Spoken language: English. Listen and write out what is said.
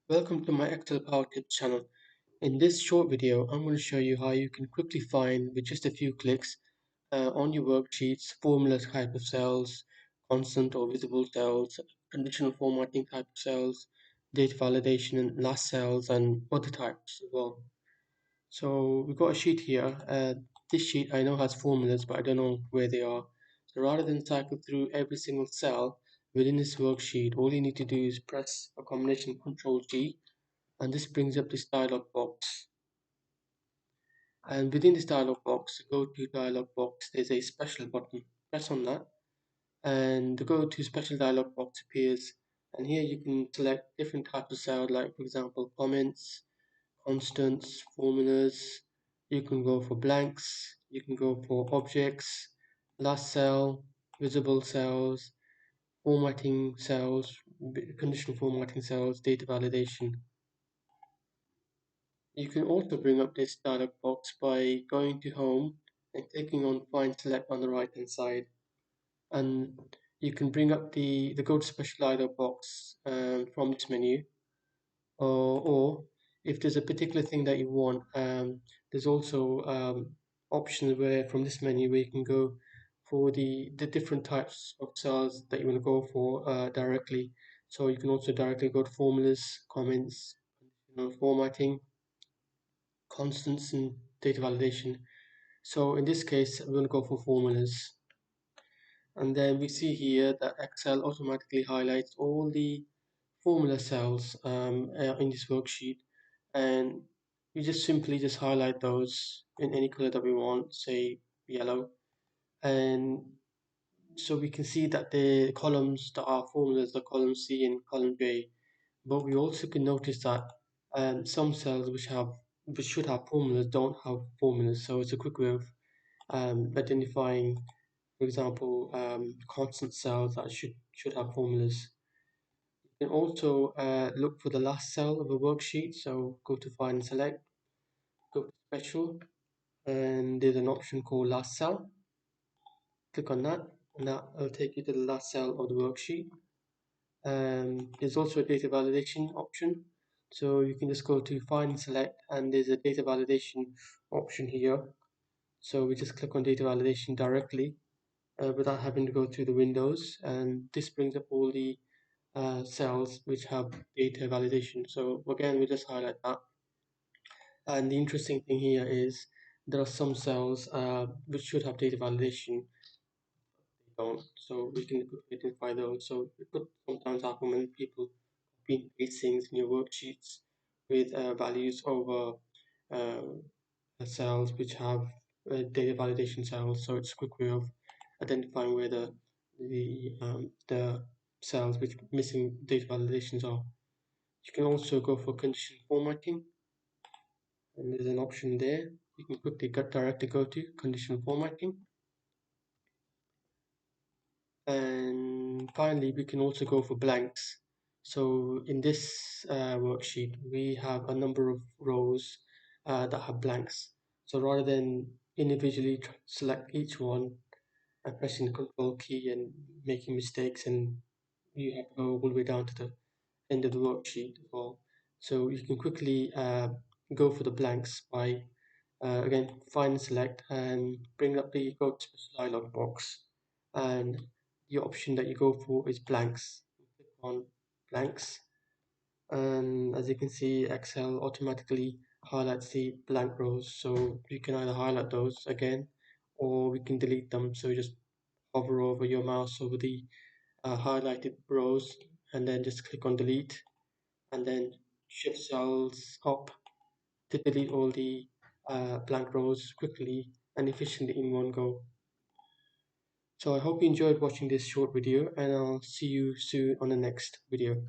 Welcome to my ExcelPowerTips channel. In this short video, I'm going to show you how you can quickly find, with just a few clicks, on your worksheets, formula type of cells, constant or visible cells, conditional formatting type of cells, date validation and last cells, and other types as well. So we've got a sheet here. This sheet I know has formulas, but I don't know where they are. So rather than cycle through every single cell within this worksheet, all you need to do is press a combination Control G, and this brings up this dialog box. And within this dialog box, the go to dialog box, there's a special button. Press on that and the go to special dialog box appears, and here you can select different types of cells, like for example comments, constants, formulas. You can go for blanks, you can go for objects, last cell, visible cells, formatting cells, conditional formatting cells, data validation. You can also bring up this dialog box by going to Home and clicking on Find Select on the right hand side. And you can bring up the Go to Special dialog box from this menu. Or if there's a particular thing that you want, there's also options where from this menu where you can go for the different types of cells that you want to go for directly. So you can also directly go to formulas, comments, formatting, constants and data validation. So in this case, we're going to go for formulas. And then we see here that Excel automatically highlights all the formula cells in this worksheet. And we just simply just highlight those in any color that we want, say yellow. And so we can see that the columns that are formulas, the column C and column J. But we also can notice that some cells which should have formulas don't have formulas. So it's a quick way of identifying, for example, constant cells that should have formulas. You can also look for the last cell of a worksheet. So go to Find and Select, go to Special, and there's an option called Last Cell. Click on that, and that will take you to the last cell of the worksheet. There's also a data validation option. So you can just go to Find and Select, and there's a data validation option here. So we just click on data validation directly without having to go through the windows, and this brings up all the cells which have data validation. So again, we just highlight that. And the interesting thing here is there are some cells which should have data validation, they don't. So we can quickly identify those. So it could sometimes happen when people copy and paste things in your worksheets with values over uh, cells which have data validation cells. So it's a quick way of identifying where the cells which missing data validations are. You can also go for condition formatting, and there's an option there. You can quickly directly go to condition formatting. And finally, we can also go for blanks. So in this worksheet, we have a number of rows that have blanks. So rather than individually select each one and pressing the control key and making mistakes, and you have to go all the way down to the end of the worksheet as well. So you can quickly go for the blanks by again find and select and bring up the go to special dialog box, and the option that you go for is blanks. Click on blanks, and as you can see, Excel automatically highlights the blank rows. So you can either highlight those again, or we can delete them. So you just hover over your mouse over the highlighted rows and then just click on delete, and then shift cells up to delete all the blank rows quickly and efficiently in one go. So I hope you enjoyed watching this short video, and I'll see you soon on the next video.